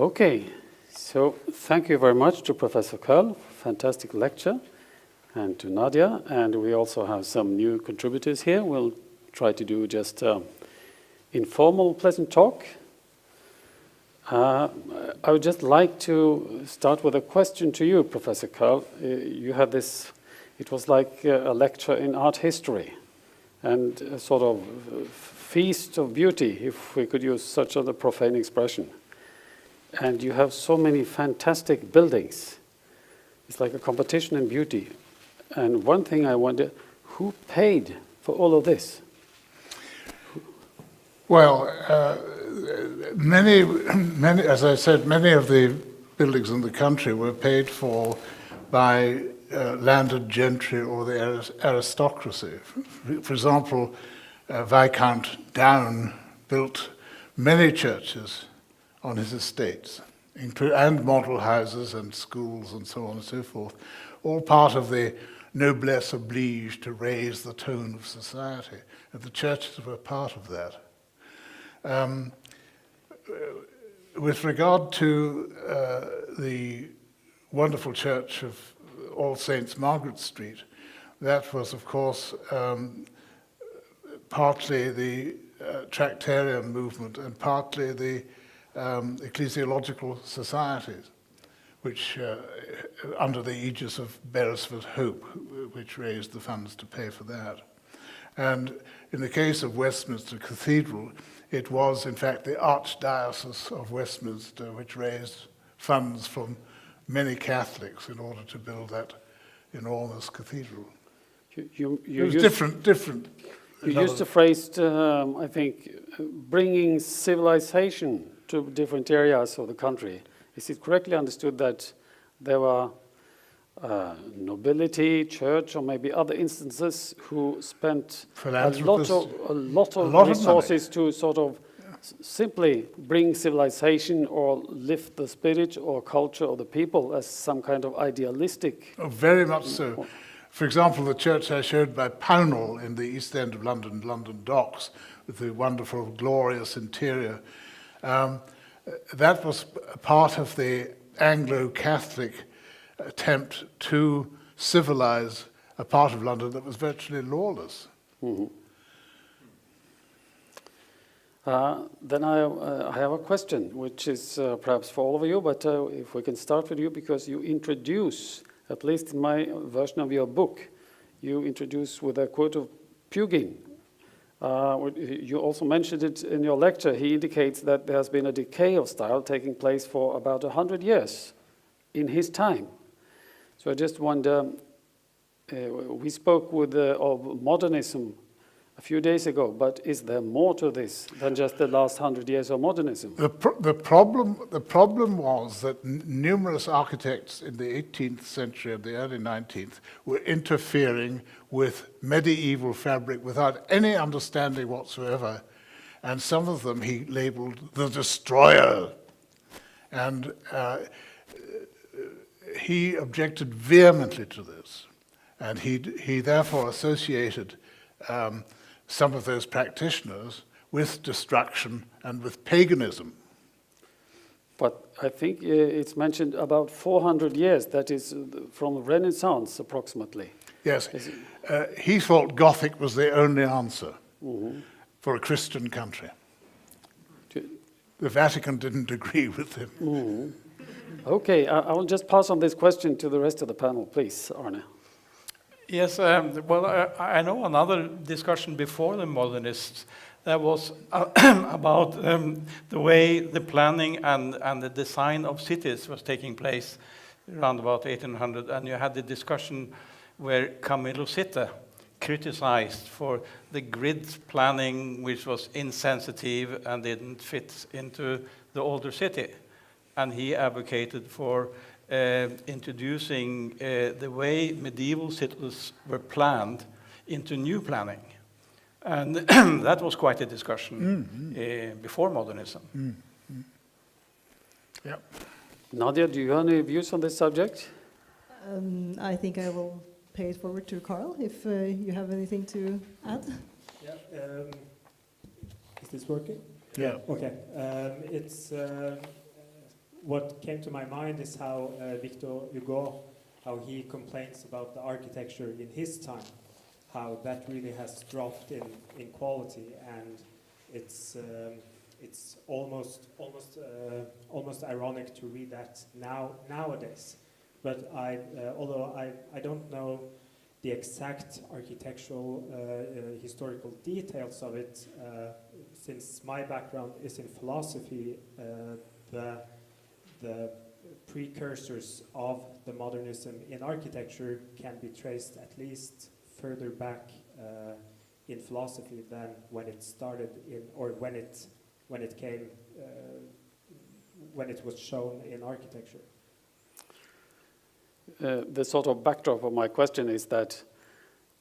Okay, so thank you very much to Professor Carl, fantastic lecture, and to Nadia, and we also have some new contributors here. We'll try to do just informal, pleasant talk. I would just like to start with a question to you, Professor Carl. You had this, it was like a lecture in art history, and a sort of feast of beauty, if we could use such a profane expression. And you have so many fantastic buildings. It's like a competition in beauty. And one thing I wonder, who paid for all of this? Well, many, as I said, many of the buildings in the country were paid for by landed gentry or the aristocracy. For example, Viscount Down built many churches on his estates, and model houses and schools and so on and so forth, all part of the noblesse oblige to raise the tone of society, and the churches were part of that. With regard to the wonderful church of All Saints Margaret Street, that was, of course, partly the Tractarian movement and partly the ecclesiological societies, which, under the aegis of Beresford Hope, which raised the funds to pay for that. And in the case of Westminster Cathedral, it was, in fact, the Archdiocese of Westminster which raised funds from many Catholics in order to build that enormous cathedral. You it was different. You used the phrase, I think, bringing civilization to different areas of the country. Is it correctly understood that there were nobility, church, or maybe other instances who spent a lot of resources to sort of simply bring civilization or lift the spirit or culture of the people as some kind of idealistic? Oh, very much so. For example, the church I showed by Pownall in the East End of London, London Docks, with the wonderful, glorious interior, that was part of the Anglo-Catholic attempt to civilize a part of London that was virtually lawless. Mm-hmm. Then I have a question, which is perhaps for all of you, but if we can start with you, because you introduce, at least in my version of your book, you introduce with a quote of Pugin. You also mentioned it in your lecture. He indicates that there has been a decay of style taking place for about 100 years in his time. So I just wonder, we spoke of modernism a few days ago, but is there more to this than just the last 100 years of modernism? The problem was that numerous architects in the 18th century and the early 19th were interfering with medieval fabric without any understanding whatsoever, and some of them he labeled the destroyer. And he objected vehemently to this, and he therefore associated some of those practitioners with destruction and with paganism. But I think it's mentioned about 400 years, that is from the Renaissance approximately. Yes, he thought Gothic was the only answer for a Christian country. The Vatican didn't agree with him. Mm-hmm. Okay, I will just pass on this question to the rest of the panel, please, Arne. Yes, well, I know another discussion before the modernists that was about the way the planning and the design of cities was taking place around about 1800, and you had the discussion where Camillo Sitte criticized for the grid planning, which was insensitive and didn't fit into the older city. And he advocated for introducing the way medieval cities were planned into new planning. And that was quite a discussion before modernism. Mm-hmm. Yep. Nadia, do you have any views on this subject? I think I will pay it forward to Carl, if you have anything to add. Yeah. Is this working? Yeah. Okay. It's what came to my mind is how Victor Hugo, how he complains about the architecture in his time, how that really has dropped in quality, and it's almost ironic to read that nowadays. But although I don't know the exact architectural historical details of it, since my background is in philosophy, the precursors of the modernism in architecture can be traced at least further back in philosophy than when it started or when it was shown in architecture. The sort of backdrop of my question is that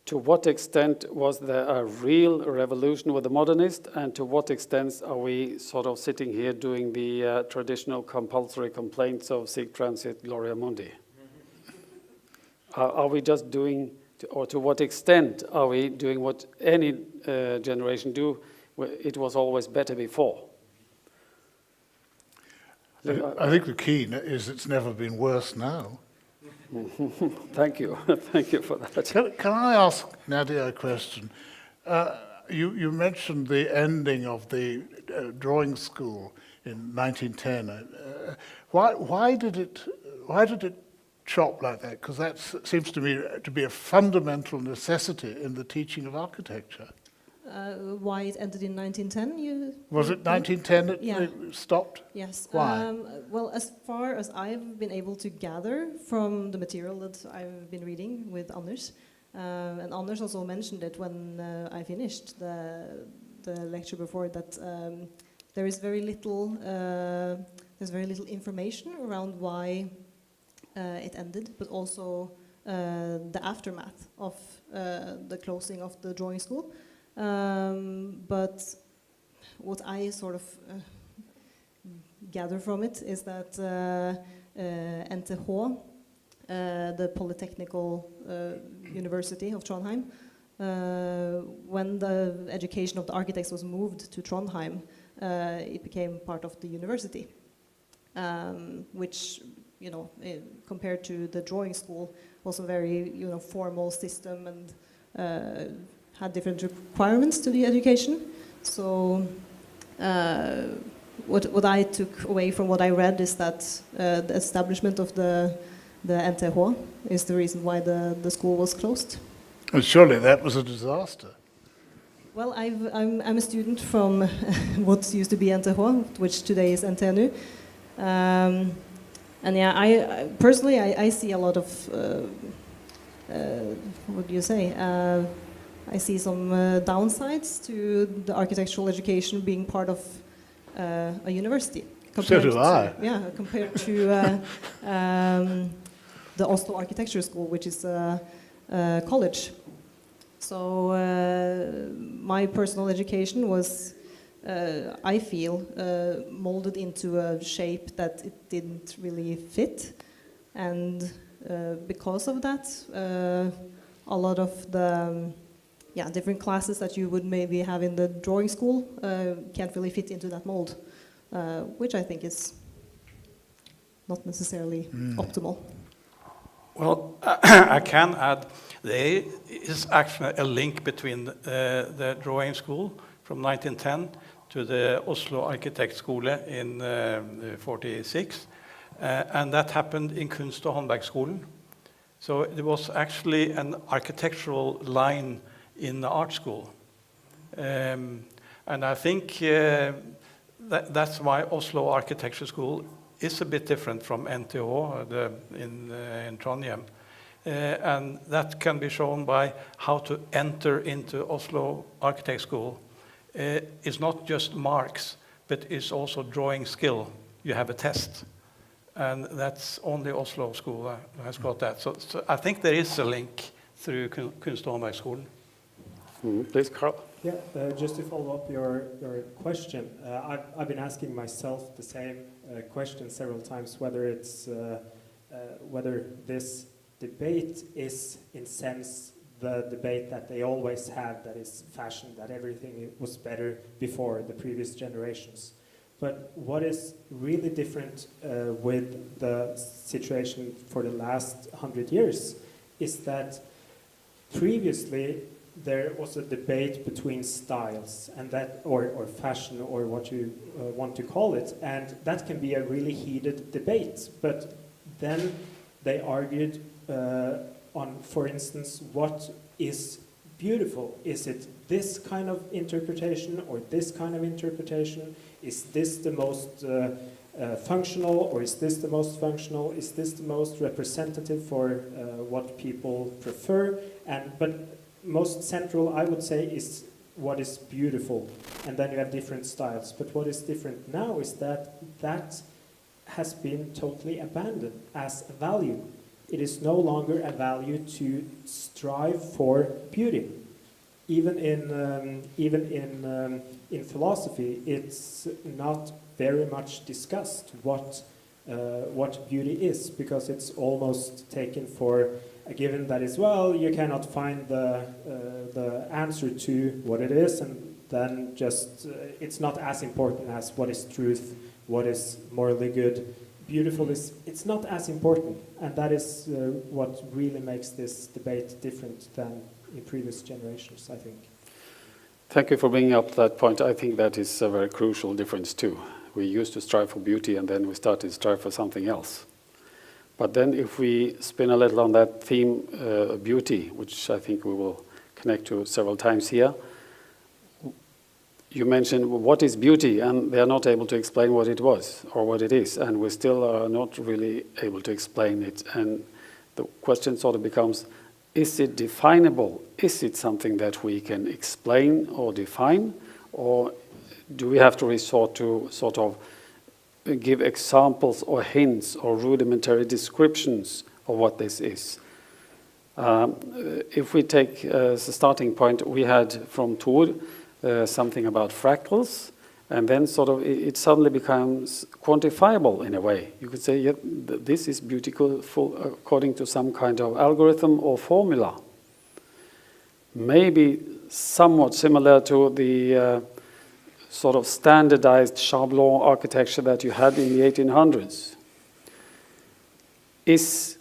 to what extent was there a real revolution with the modernist, and to what extent are we sort of sitting here doing the traditional compulsory complaints of sic transit gloria mundi? Are we just doing, or to what extent are we doing what any generation do? It was always better before. I think the key is it's never been worse now. Thank you. Thank you for that. Can I ask Nadia a question? You mentioned the ending of the drawing school in 1910. Why did it chop like that? Because that seems to me to be a fundamental necessity in the teaching of architecture. Why it ended in 1910? Was it 1910 that it stopped? Yes. Why? Well, as far as I've been able to gather from the material that I've been reading with Anders, and Anders also mentioned it when I finished the lecture before, that there is very little information around why it ended, but also the aftermath of the closing of the drawing school. But what I sort of gather from it is that NTH, the Polytechnical University of Trondheim, when the education of the architects was moved to Trondheim, it became part of the university, which, you know, compared to the drawing school, was a very, you know, formal system and had different requirements to the education. So what I took away from what I read is that the establishment of the NTH is the reason why the school was closed. And surely that was a disaster. Well, I'm a student from what used to be NTH, which today is NTNU. And yeah, I personally see a lot of, what do you say? I see some downsides to the architectural education being part of a university. So do I. Yeah, compared to the Oslo Architecture School, which is a college. So my personal education was, I feel, molded into a shape that it didn't really fit. And because of that, a lot of the different classes that you would maybe have in the drawing school can't really fit into that mold, which I think is not necessarily optimal. Well, I can add, there is actually a link between the drawing school from 1910 to the Oslo Architect Skole in 46, and that happened in Kunst- og Håndverksskolen. So there was actually an architectural line in the art school. And I think that's why Oslo Architecture School is a bit different from NTH in Trondheim. And that can be shown by how to enter into Oslo Architect School. It's not just marks, but it's also drawing skill. You have a test. And that's only Oslo School has got that. So I think there is a link through Kunst- og Håndverksskolen. Please, Carl. Yeah, just to follow up your question, I've been asking myself the same question several times, whether it's whether this debate is, in sense, the debate that they always had, that is fashion, that everything was better before the previous generations. But what is really different with the situation for the last 100 years is that previously there was a debate between styles and that, or fashion, or what you want to call it, and that can be a really heated debate. But then they argued on, for instance, what is beautiful? Is it this kind of interpretation or this kind of interpretation? Is this the most functional, or is this the most functional? Is this the most representative for what people prefer? But most central, I would say, is what is beautiful. And then you have different styles. But what is different now is that that has been totally abandoned as a value. It is no longer a value to strive for beauty. Even in philosophy, it's not very much discussed what beauty is, because it's almost taken for a given that is, well, you cannot find the answer to what it is, and then just it's not as important as what is truth, what is morally good. Beautiful is, it's not as important, and that is what really makes this debate different than in previous generations, I think. Thank you for bringing up that point. I think that is a very crucial difference too. We used to strive for beauty, and then we started to strive for something else. But then if we spin a little on that theme, beauty, which I think we will connect to several times here, you mentioned what is beauty, and they are not able to explain what it was or what it is, and we still are not really able to explain it. And the question sort of becomes, is it definable? Is it something that we can explain or define, or do we have to resort to sort of give examples or hints or rudimentary descriptions of what this is? If we take as a starting point, we had from Thor something about fractals, and then sort of it suddenly becomes quantifiable in a way. You could say, yeah, this is beautiful according to some kind of algorithm or formula. Maybe somewhat similar to the sort of standardized Chablon architecture that you had in the 1800s. Is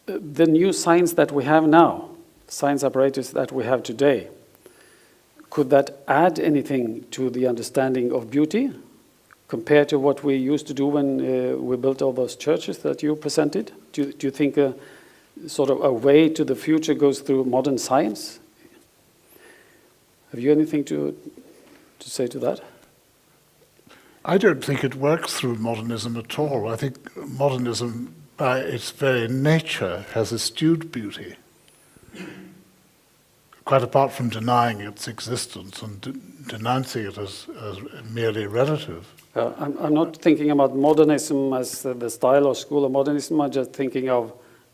the new science that we have now, science apparatus that we have today, could that add anything to the understanding of beauty compared to what we used to do when we built all those churches that you presented? Do you think sort of a way to the future goes through modern science? Have you anything to say to that? I don't think it works through modernism at all. I think modernism, by its very nature, has eschewed beauty, quite apart from denying its existence and denouncing it as merely relative. I'm not thinking about modernism as the style or school of modernism. I'm just thinking of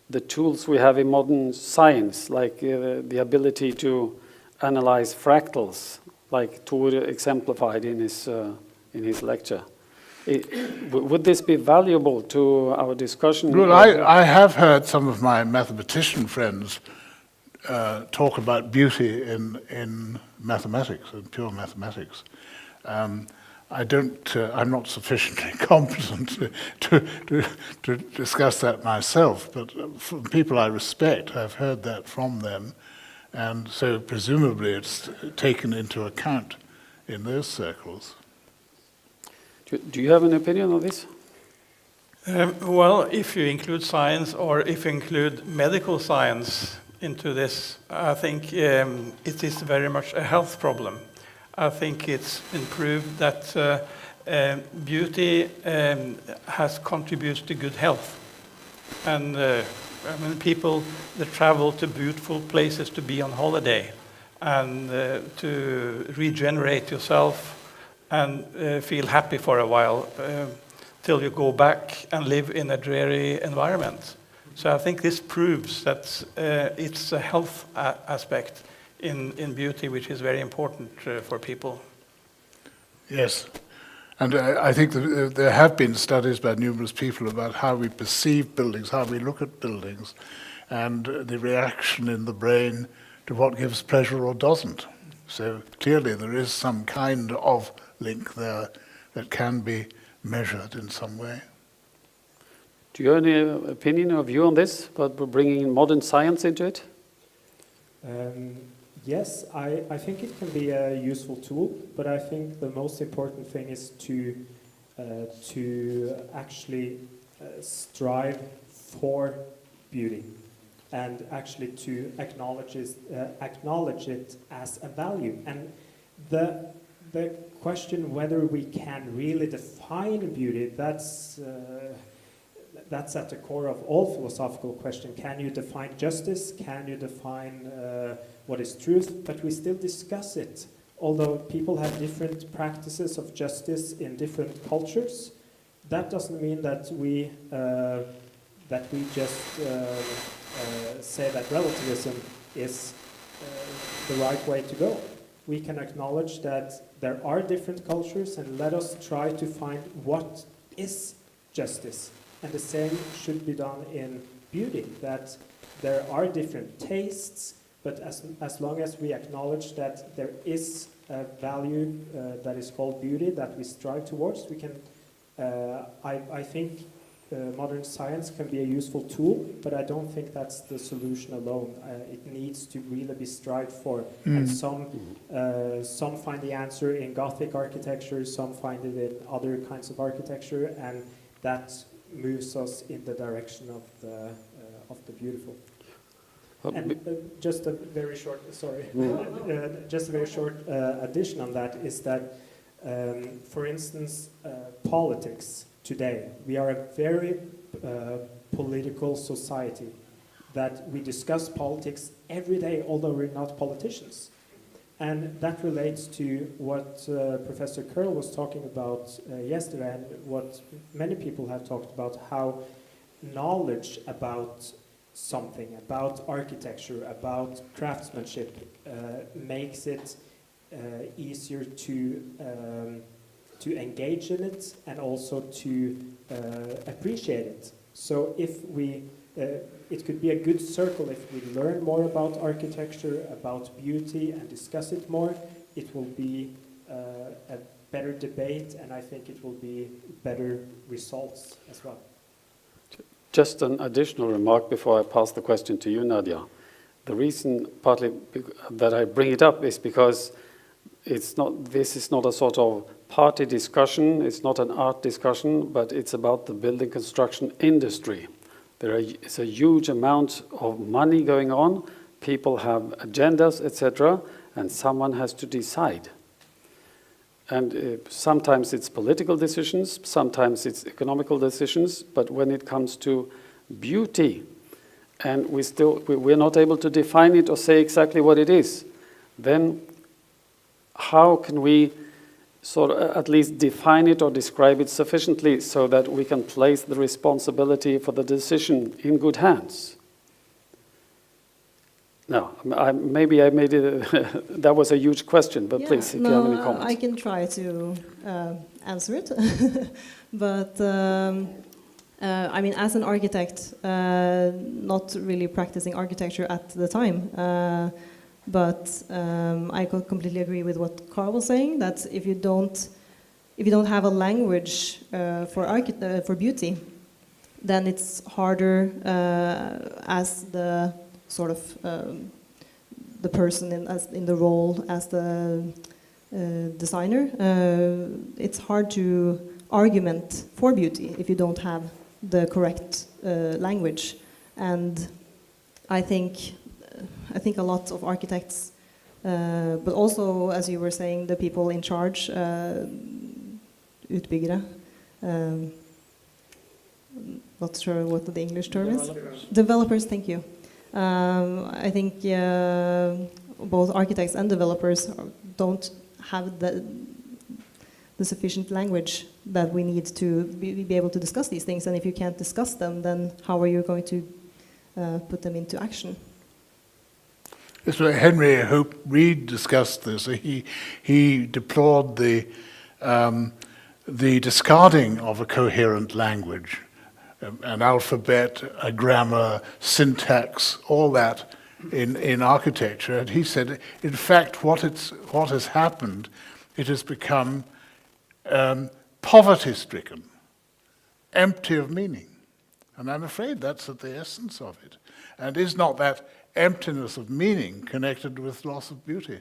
the tools we have in modern science, like the ability to analyze fractals, like Thor exemplified in his lecture. Would this be valuable to our discussion? Well, I have heard some of my mathematician friends talk about beauty in mathematics, in pure mathematics. I'm not sufficiently competent to discuss that myself, but from people I respect, I've heard that from them, and so presumably it's taken into account in those circles. Do you have an opinion on this? Well, if you include science, or if you include medical science into this, I think it is very much a health problem. I think it's been proved that beauty has contributed to good health. And I mean, people that travel to beautiful places to be on holiday and to regenerate yourself and feel happy for a while till you go back and live in a dreary environment. So I think this proves that it's a health aspect in beauty, which is very important for people. Yes, and I think that there have been studies by numerous people about how we perceive buildings, how we look at buildings, and the reaction in the brain to what gives pleasure or doesn't. So clearly there is some kind of link there that can be measured in some way. Do you have any opinion or view on this, about bringing modern science into it? Yes, I think it can be a useful tool, but I think the most important thing is to actually strive for beauty and actually to acknowledge it as a value. And the question whether we can really define beauty, that's at the core of all philosophical questions. Can you define justice? Can you define what is truth? But we still discuss it. Although people have different practices of justice in different cultures, that doesn't mean that we just say that relativism is the right way to go. We can acknowledge that there are different cultures, and let us try to find what is justice. And the same should be done in beauty, that there are different tastes, but as long as we acknowledge that there is a value that is called beauty that we strive towards, we can, I think modern science can be a useful tool, but I don't think that's the solution alone. It needs to really be strived for. And some find the answer in Gothic architecture, some find it in other kinds of architecture, and that moves us in the direction of the beautiful. And just a very short, just a very short addition on that is that, for instance, politics today. We are a very political society that we discuss politics every day, although we're not politicians. And that relates to what Professor Curl was talking about yesterday, and what many people have talked about, how knowledge about something, about architecture, about craftsmanship, makes it easier to engage in it and also to appreciate it. So if we, it could be a good circle if we learn more about architecture, about beauty, and discuss it more. It will be a better debate, and I think it will be better results as well. Just an additional remark before I pass the question to you, Nadia. The reason partly that I bring it up is because this is not a sort of party discussion, it's not an art discussion, but it's about the building construction industry. There is a huge amount of money going on, people have agendas, etc., and someone has to decide. And sometimes it's political decisions, sometimes it's economical decisions, but when it comes to beauty, and we're not able to define it or say exactly what it is, then how can we sort of at least define it or describe it sufficiently so that we can place the responsibility for the decision in good hands? No, maybe I made it, that was a huge question, but yeah, please, if you have any comments. I can try to answer it. But, I mean, as an architect, not really practicing architecture at the time, but I completely agree with what Carl was saying, that if you don't have a language for beauty, then it's harder as the sort of the person in the role as the designer. It's hard to argument for beauty if you don't have the correct language. And I think a lot of architects, but also, as you were saying, the people in charge, utbyggere, not sure what the English term is. Developers, thank you. I think both architects and developers don't have the sufficient language that we need to be able to discuss these things. And if you can't discuss them, then how are you going to put them into action? So Henry Hope Reed discussed this. He deplored the discarding of a coherent language, an alphabet, a grammar, syntax, all that in architecture. And he said, in fact, what has happened, it has become poverty-stricken, empty of meaning. And I'm afraid that's at the essence of it. And is not that emptiness of meaning connected with loss of beauty?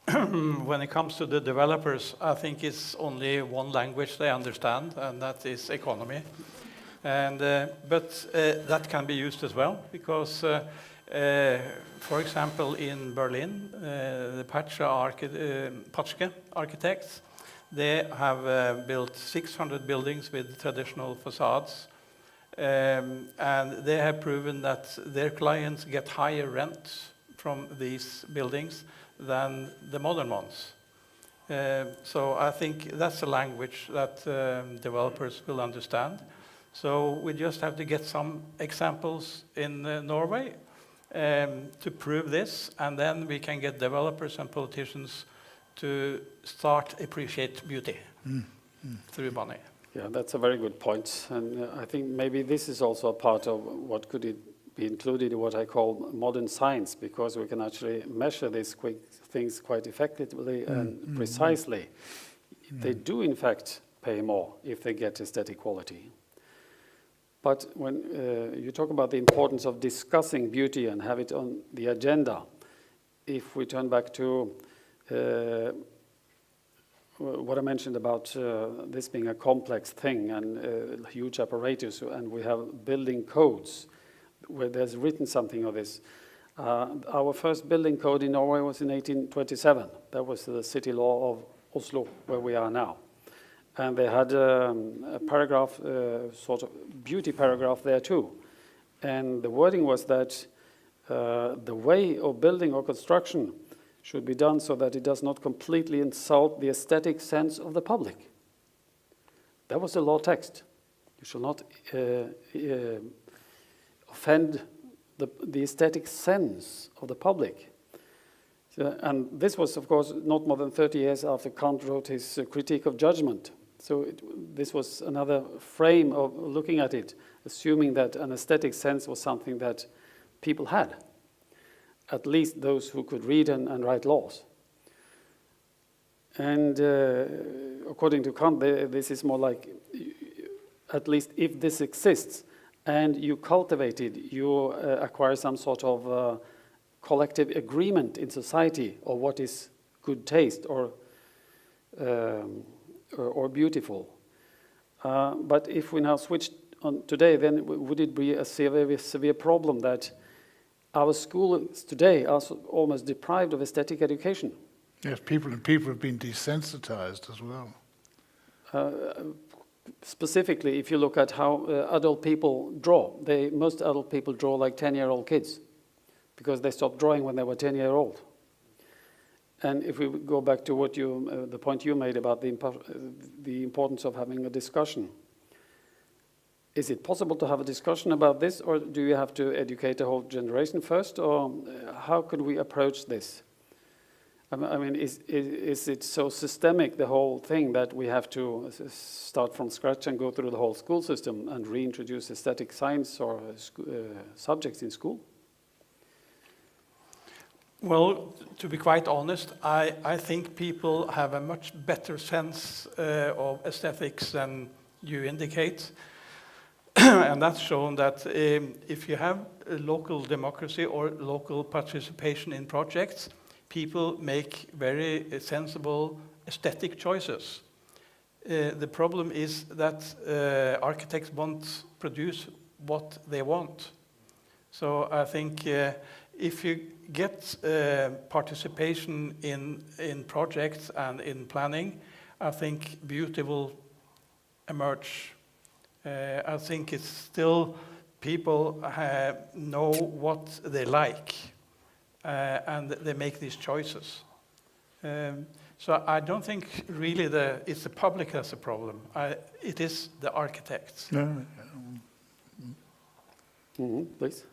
When it comes to the developers, I think it's only one language they understand, and that is economy. And, but that can be used as well, because, for example, in Berlin, the Patschke architects, they have built 600 buildings with traditional facades, and they have proven that their clients get higher rent from these buildings than the modern ones. So I think that's a language that developers will understand. So we just have to get some examples in Norway to prove this, and then we can get developers and politicians to start appreciate beauty through money. Yeah, that's a very good point. And I think maybe this is also a part of what could it be included in what I call modern science, because we can actually measure these quick things quite effectively and precisely. They do, in fact, pay more if they get aesthetic quality. But when you talk about the importance of discussing beauty and have it on the agenda, if we turn back to what I mentioned about this being a complex thing and huge apparatus, and we have building codes where there's written something of this. Our first building code in Norway was in 1827. That was the city law of Oslo, where we are now. And they had a paragraph, sort of beauty paragraph there too. And the wording was that the way of building or construction should be done so that it does not completely insult the aesthetic sense of the public. That was the law text. You shall not offend the aesthetic sense of the public. So, and this was, of course, not more than 30 years after Kant wrote his critique of judgment. So this was another frame of looking at it, assuming that an aesthetic sense was something that people had, at least those who could read and write laws. And according to Kant, this is more like, at least if this exists, and you cultivate it, you acquire some sort of collective agreement in society of what is good taste or beautiful. But if we now switch on today, then would it be a severe problem that our schools today are almost deprived of aesthetic education? Yes, people have been desensitized as well. Specifically, if you look at how adult people draw, most adult people draw like 10-year-old kids because they stopped drawing when they were 10-year-old. And if we go back to what the point you made about the importance of having a discussion, is it possible to have a discussion about this, or do you have to educate the whole generation first, or how could we approach this? I mean, is it so systemic, the whole thing, that we have to start from scratch and go through the whole school system and reintroduce aesthetic science or subjects in school? Well, to be quite honest, I think people have a much better sense of aesthetics than you indicate. And that's shown that if you have a local democracy or local participation in projects, people make very sensible aesthetic choices. The problem is that architects won't produce what they want. So I think if you get participation in projects and in planning, I think beauty will emerge. I think it's still people know what they like. And they make these choices. So I don't think really it's the public that's a problem. It is the architects. Please.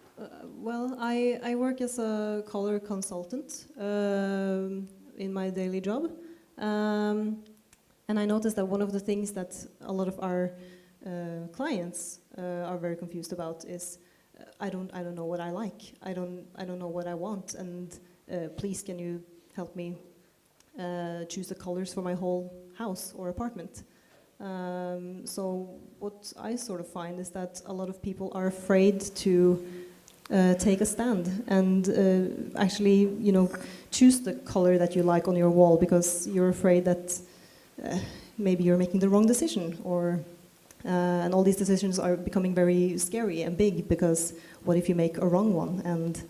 Well, I work as a color consultant in my daily job. And I noticed that one of the things that a lot of our clients are very confused about is I don't know what I like. I don't know what I want, and please can you help me choose the colors for my whole house or apartment. So what I sort of find is that a lot of people are afraid to take a stand and actually, choose the color that you like on your wall because you're afraid that maybe you're making the wrong decision, or and all these decisions are becoming very scary and big because what if you make a wrong one, and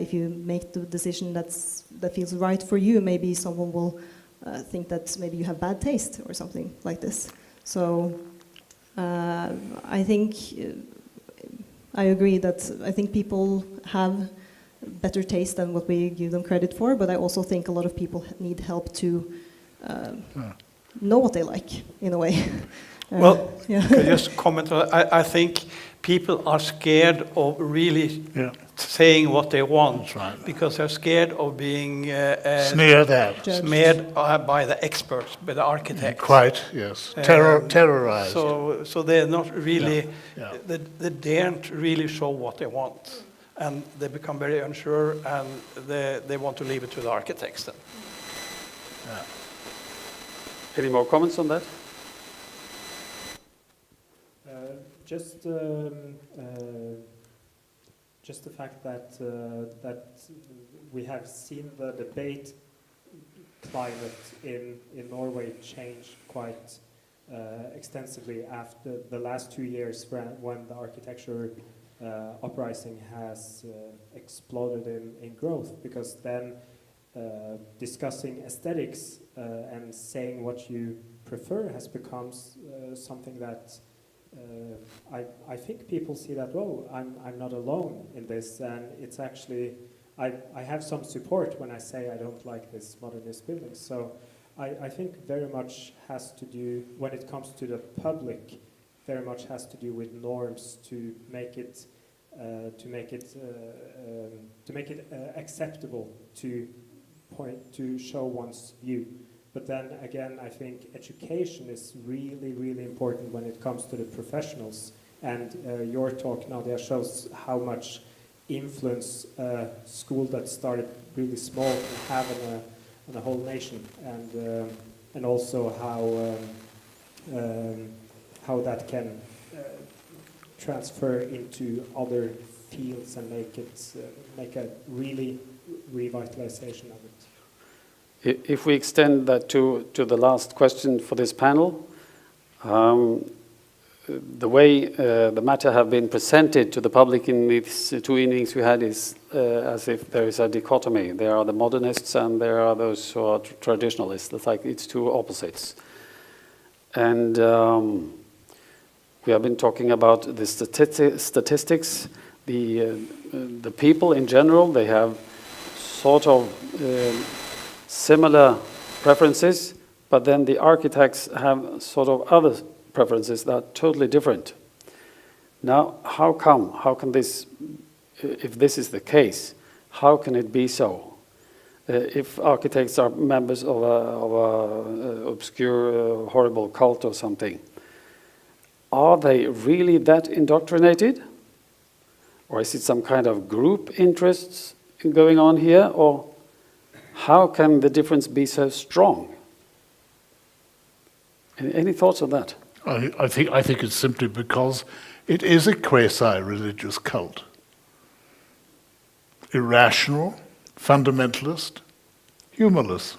if you make the decision that feels right for you, maybe someone will think that maybe you have bad taste or something like this. So I think I agree that I think people have better taste than what we give them credit for, but I also think a lot of people need help to know what they like, in a way. Well, yeah. can I just comment on that? I think people are scared of really saying what they want. That's right. Because they're scared of being Sneered at. smeared by the experts, by the architects. Quite, yes. Terrorized. So they're not really, Yeah. they daren't really show what they want. And they become very unsure, and they want to leave it to the architects then. Yeah. Any more comments on that? Just the fact that we have seen the debate climate in Norway change quite extensively after the last 2 years when the architecture uprising has exploded in growth, because then discussing aesthetics and saying what you prefer has become something that I think people see that, oh, I'm not alone in this, and it's actually, I have some support when I say I don't like this modernist building. So I think very much has to do, when it comes to the public, very much has to do with norms to make it acceptable to show one's view. But then again, I think education is really, really important when it comes to the professionals. And your talk, Nadia, shows how much influence a school that started really small can have on a whole nation, and also how that can transfer into other fields and make a really revitalization of it. If we extend that to the last question for this panel, the way the matter have been presented to the public in these 2 evenings we had is as if there is a dichotomy. There are the modernists and there are those who are traditionalists. It's like it's two opposites. And we have been talking about the statistics. The people in general, they have sort of similar preferences, but then the architects have sort of other preferences that are totally different. Now, how can this, if this is the case, how can it be so? If architects are members of a obscure, horrible cult or something, are they really that indoctrinated? Or is it some kind of group interests going on here? Or how can the difference be so strong? Any thoughts on that? I think it's simply because it is a quasi-religious cult. Irrational, fundamentalist, humorless.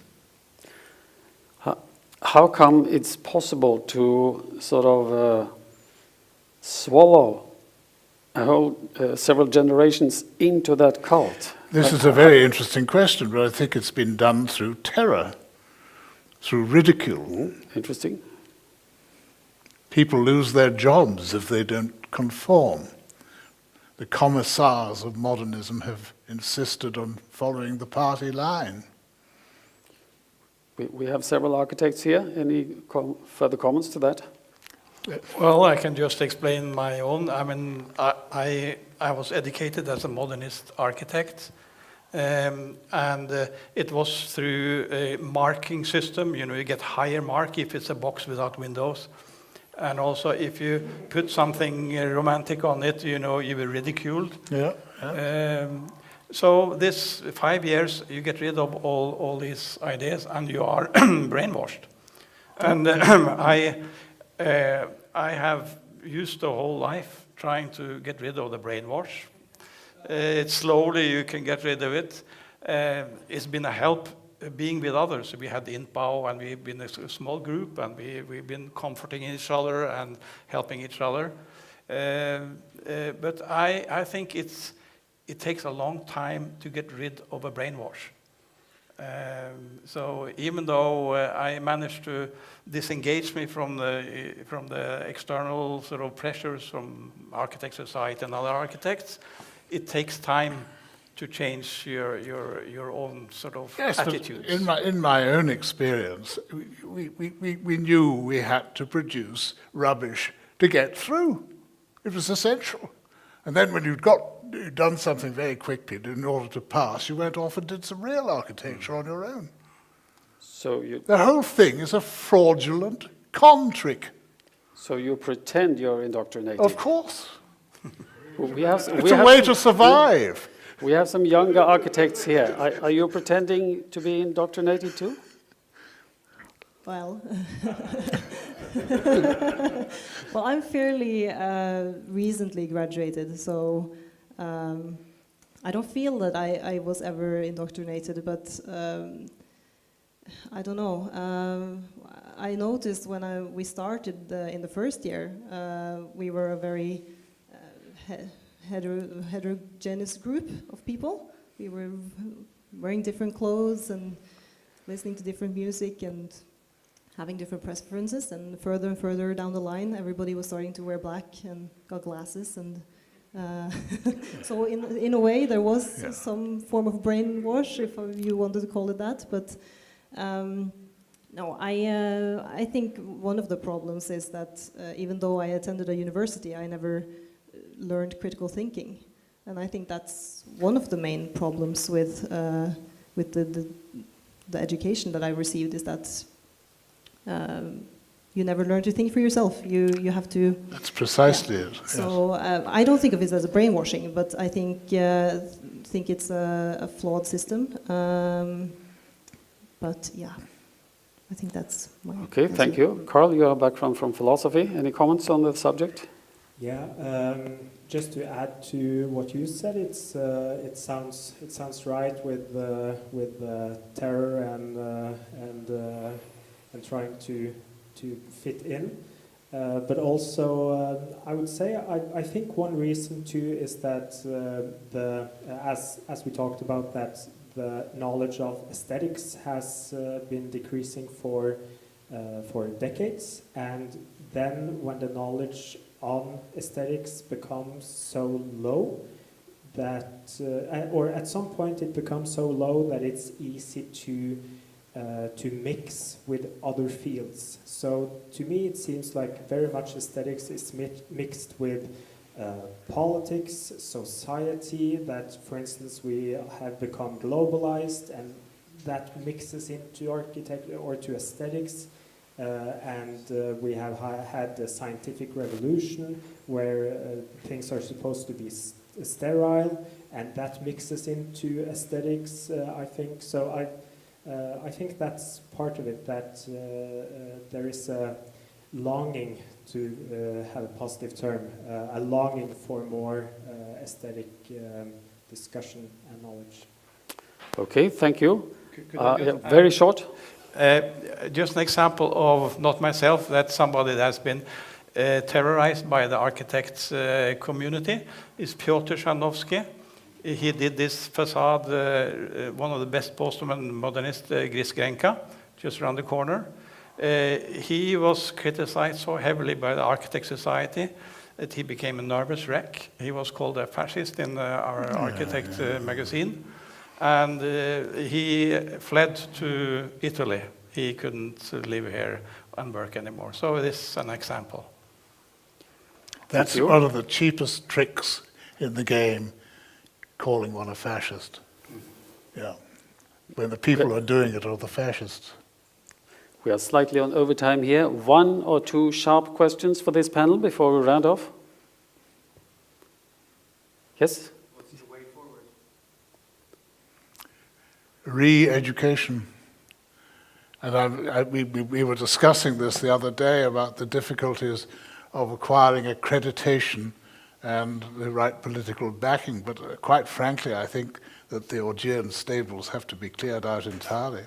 How come it's possible to sort of swallow a whole several generations into that cult? This is a very interesting question, but I think it's been done through terror, through ridicule. Interesting. People lose their jobs if they don't conform. The commissars of modernism have insisted on following the party line. We have several architects here. Any further comments to that? Well, I can just explain my own. I mean, I was educated as a modernist architect, and it was through a marking system. You know, you get higher mark if it's a box without windows. And also, if you put something romantic on it, you know, you were ridiculed. Yeah. So this 5 years, you get rid of all these ideas, and you are brainwashed. And I have used the whole life trying to get rid of the brainwash. It's slowly you can get rid of it. It's been a help being with others. We had INPAO, and we've been a small group, and we've been comforting each other and helping each other. But I think it takes a long time to get rid of a brainwash. So even though I managed to disengage me from the external sort of pressures from architect society and other architects, it takes time to change your own sort of attitudes. In my own experience, we knew we had to produce rubbish to get through. It was essential. And then when you'd done something very quickly in order to pass, you went off and did some real architecture on your own. So the whole thing is a fraudulent con trick. So you pretend you're indoctrinated? Of course. It's a way to survive. We have some younger architects here. Are you pretending to be indoctrinated too? Well, well, I'm fairly recently graduated, so I don't feel that I was ever indoctrinated, but I don't know. I noticed when we started in the first year, we were a very heterogeneous group of people. We were wearing different clothes and listening to different music and having different preferences, and further down the line, everybody was starting to wear black and got glasses, and so in a way there was some form of brainwash, if you wanted to call it that. But no, I think one of the problems is that even though I attended a university, I never learned critical thinking, and I think that's one of the main problems with the education that I received, is that you never learn to think for yourself. You have to. That's precisely it. Yes. So I don't think of it as a brainwashing, but I think it's a flawed system. But yeah, I think that's my Okay, answer. thank you. Carl, you have a background from philosophy. Any comments on the subject? Yeah, just to add to what you said, it sounds right with terror and trying to fit in, but also I would say I think one reason too is that as we talked about, that the knowledge of aesthetics has been decreasing for decades, and then when the knowledge on aesthetics becomes so low that, or at some point it becomes so low that it's easy to mix with other fields. So to me it seems like very much aesthetics is mixed with politics, society, that for instance we have become globalized, and that mixes into architecture or to aesthetics. We have had the scientific revolution where things are supposed to be sterile, and that mixes into aesthetics, I think. So I think that's part of it, that there is a longing to have a positive term, a longing for more aesthetic discussion and knowledge. Okay, thank you. Very short. Just an example of, not myself, that somebody that has been terrorized by the architects community is Piotr Shanovsky. He did this facade, one of the best post-modernist, Grisgrenka, just around the corner. He was criticized so heavily by the Architect Society that he became a nervous wreck. He was called a fascist in our Architect magazine. And he fled to Italy. He couldn't live here and work anymore. So this is an example. That's one of the cheapest tricks in the game, calling one a fascist. Yeah. When the people are doing it are the fascists. We are slightly on overtime here. 1 or 2 sharp questions for this panel before we round off. Yes? What's the way forward? re-education. And we were discussing this the other day about the difficulties of acquiring accreditation and the right political backing, but quite frankly, I think that the Augean stables have to be cleared out entirely.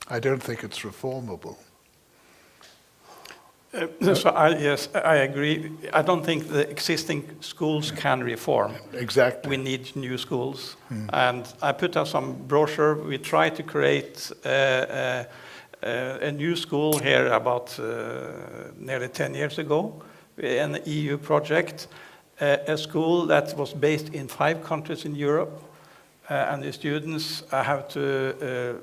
I don't think it's reformable. Yes, I agree. I don't think the existing schools can reform. Exactly. We need new schools. And I put out some brochure. We tried to create a new school here about nearly 10 years ago, an EU project, a school that was based in 5 countries in Europe. And the students have to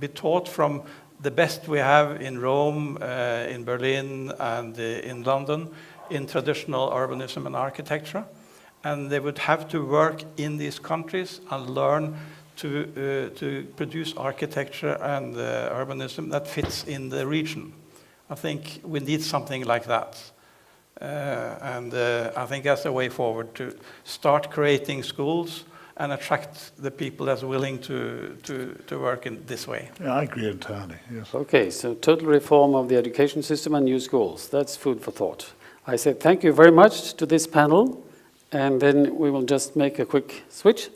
be taught from the best we have in Rome, in Berlin, and in London, in traditional urbanism and architecture. And they would have to work in these countries and learn to produce architecture and urbanism that fits in the region. I think we need something like that. And I think that's the way forward, to start creating schools and attract the people that's willing to work in this way. Yeah, I agree entirely, yes. Okay, so total reform of the education system and new schools. That's food for thought. I say thank you very much to this panel, and then we will just make a quick switch.